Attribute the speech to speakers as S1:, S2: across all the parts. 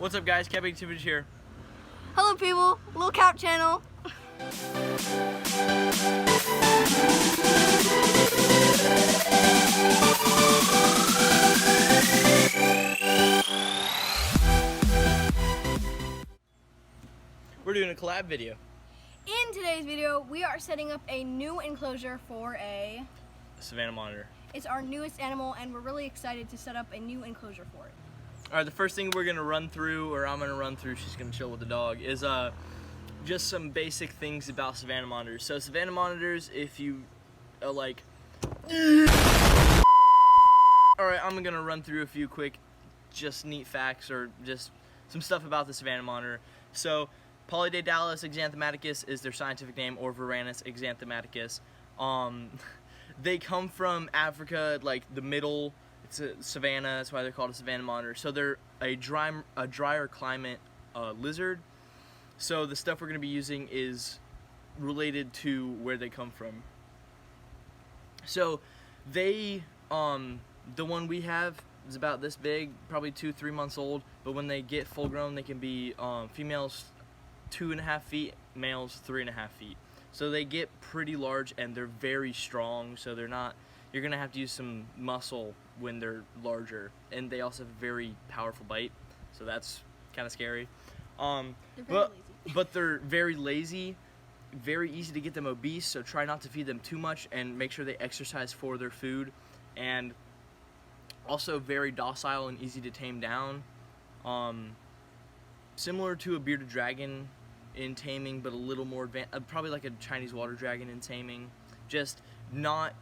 S1: What's up, guys? Cap Activity here.
S2: Hello, people. Little Cap channel.
S1: We're doing a collab video.
S2: In today's video, we are setting up a new enclosure for a
S1: Savannah monitor.
S2: It's our newest animal, and we're really excited to set up a new enclosure for it.
S1: All right, the first thing we're gonna run through, or I'm gonna run through, she's gonna chill with the dog, is just some basic things about Savannah monitors. So Savannah monitors, if you all right, I'm gonna run through a few quick, just neat facts, or just some stuff about the Savannah monitor. So Polydactylus xanthematicus is their scientific name, or Varanus xanthematicus. They come from Africa, like the middle. It's a savanna. That's why they're called a Savannah monitor. So they're a drier climate lizard. So the stuff we're going to be using is related to where they come from. So they, the one we have is about this big, probably 2-3 months old. But when they get full grown, they can be females 2.5 feet, males 3.5 feet. So they get pretty large and they're very strong. So they're not. You're gonna have to use some muscle when they're larger, and they also have a very powerful bite. So that's kind of scary. But they're very lazy, very easy to get them obese. So try not to feed them too much, and make sure they exercise for their food. And also very docile and easy to tame down. Similar to a bearded dragon in taming, but a little more advanced, probably like a Chinese water dragon in taming. Just not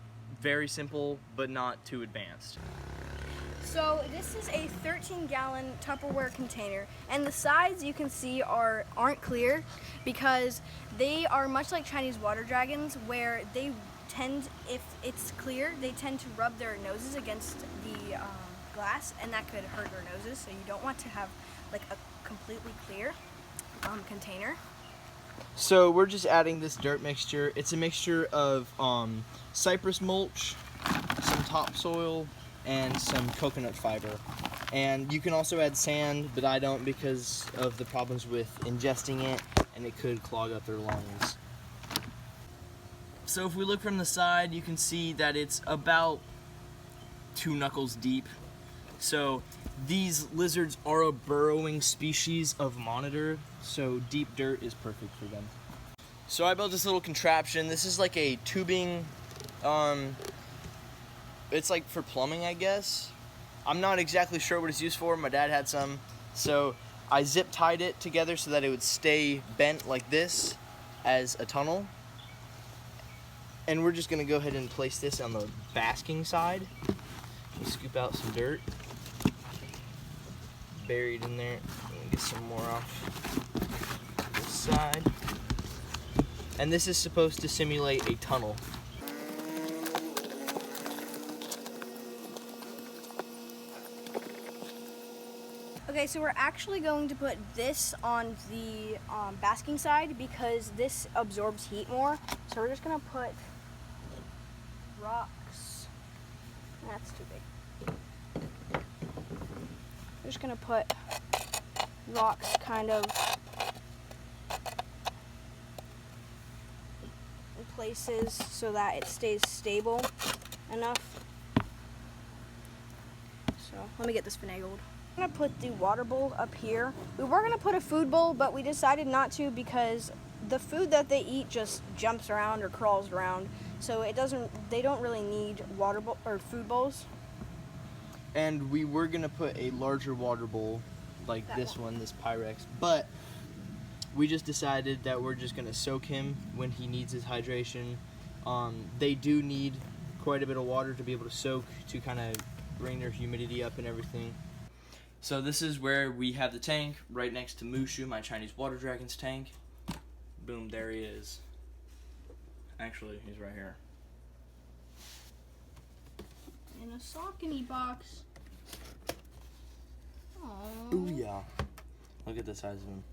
S1: very simple, but not too advanced.
S2: So this is a 13-gallon Tupperware container, and the sides you can see aren't clear because they are much like Chinese water dragons, where they tend, if it's clear, they tend to rub their noses against the glass, and that could hurt their noses. So you don't want to have like a completely clear container.
S1: So we're just adding this dirt mixture. It's a mixture of cypress mulch, some topsoil, and some coconut fiber. And you can also add sand, but I don't because of the problems with ingesting it, and it could clog up their lungs. So if we look from the side, you can see that it's about 2 knuckles deep. So these lizards are a burrowing species of monitor, so deep dirt is perfect for them. So I built this little contraption. This is like a tubing, it's like for plumbing, I guess. I'm not exactly sure what it's used for. My dad had some. So I zip tied it together so that it would stay bent like this as a tunnel. And we're just gonna go ahead and place this on the basking side. Scoop out some dirt. Buried in there. Get some more off this side. And this is supposed to simulate a tunnel.
S2: Okay, so we're actually going to put this on the basking side because this absorbs heat more. So we're just gonna put rocks. That's too big. We're just gonna put rocks kind of in places so that it stays stable enough. So let me get this finagled. I'm gonna put the water bowl up here. We were gonna put a food bowl, but we decided not to because the food that they eat just jumps around or crawls around. So they don't really need water bowl or food bowls.
S1: And we were gonna put a larger water bowl, like this one, this Pyrex, but we just decided that we're just gonna soak him when he needs his hydration. They do need quite a bit of water to be able to soak, to kind of bring their humidity up and everything. So this is where we have the tank, right next to Mushu, my Chinese water dragon's tank. Boom, there he is. Actually, he's right here.
S2: In a Saucony box. Aww.
S1: Ooh, yeah. Look at the size of him.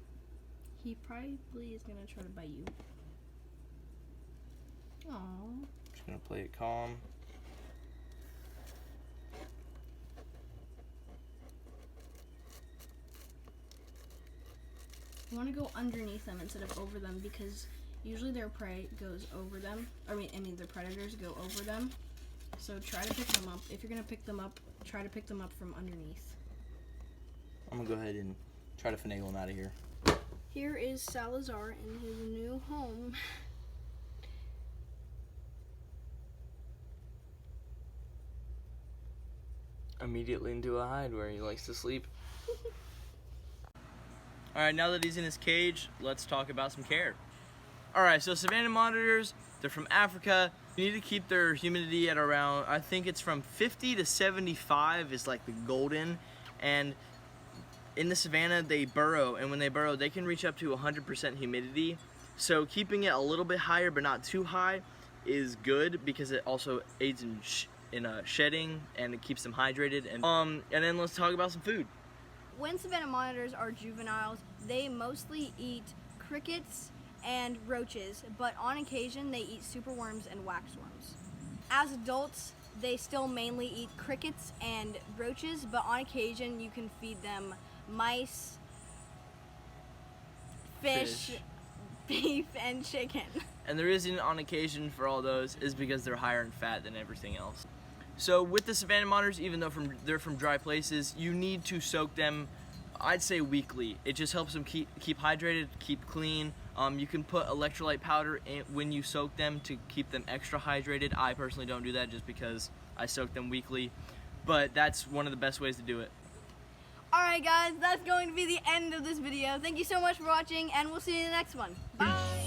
S2: He probably is gonna try to bite you. Aww.
S1: Just gonna play it calm.
S2: You want to go underneath them instead of over them because usually their prey goes over them. I mean their predators go over them. So try to pick them up. If you're gonna pick them up, try to pick them up from underneath.
S1: I'm gonna go ahead and try to finagle him out of here.
S2: Here is Salazar in his new home.
S1: Immediately into a hide where he likes to sleep. Alright, now that he's in his cage, let's talk about some care. Alright, so Savannah monitors, they're from Africa. You need to keep their humidity at around, I think it's from 50 to 75 is like the golden. And in the Savannah, they burrow, and when they burrow, they can reach up to 100% humidity. So keeping it a little bit higher, but not too high, is good because it also aids in shedding, and it keeps them hydrated. And then let's talk about some food.
S2: When Savannah monitors are juveniles, they mostly eat crickets and roaches, but on occasion they eat superworms and waxworms. As adults, they still mainly eat crickets and roaches, but on occasion you can feed them mice, fish, beef, and chicken. And the reason on occasion for all those is because they're higher in fat than everything else. So with the Savannah monitors, even though they're from dry places, you need to soak them, I'd say weekly. It just helps them keep hydrated, keep clean. You can put electrolyte powder in when you soak them to keep them extra hydrated. I personally don't do that just because I soak them weekly, but that's one of the best ways to do it. Alright guys, that's going to be the end of this video. Thank you so much for watching, and we'll see you in the next one. Bye!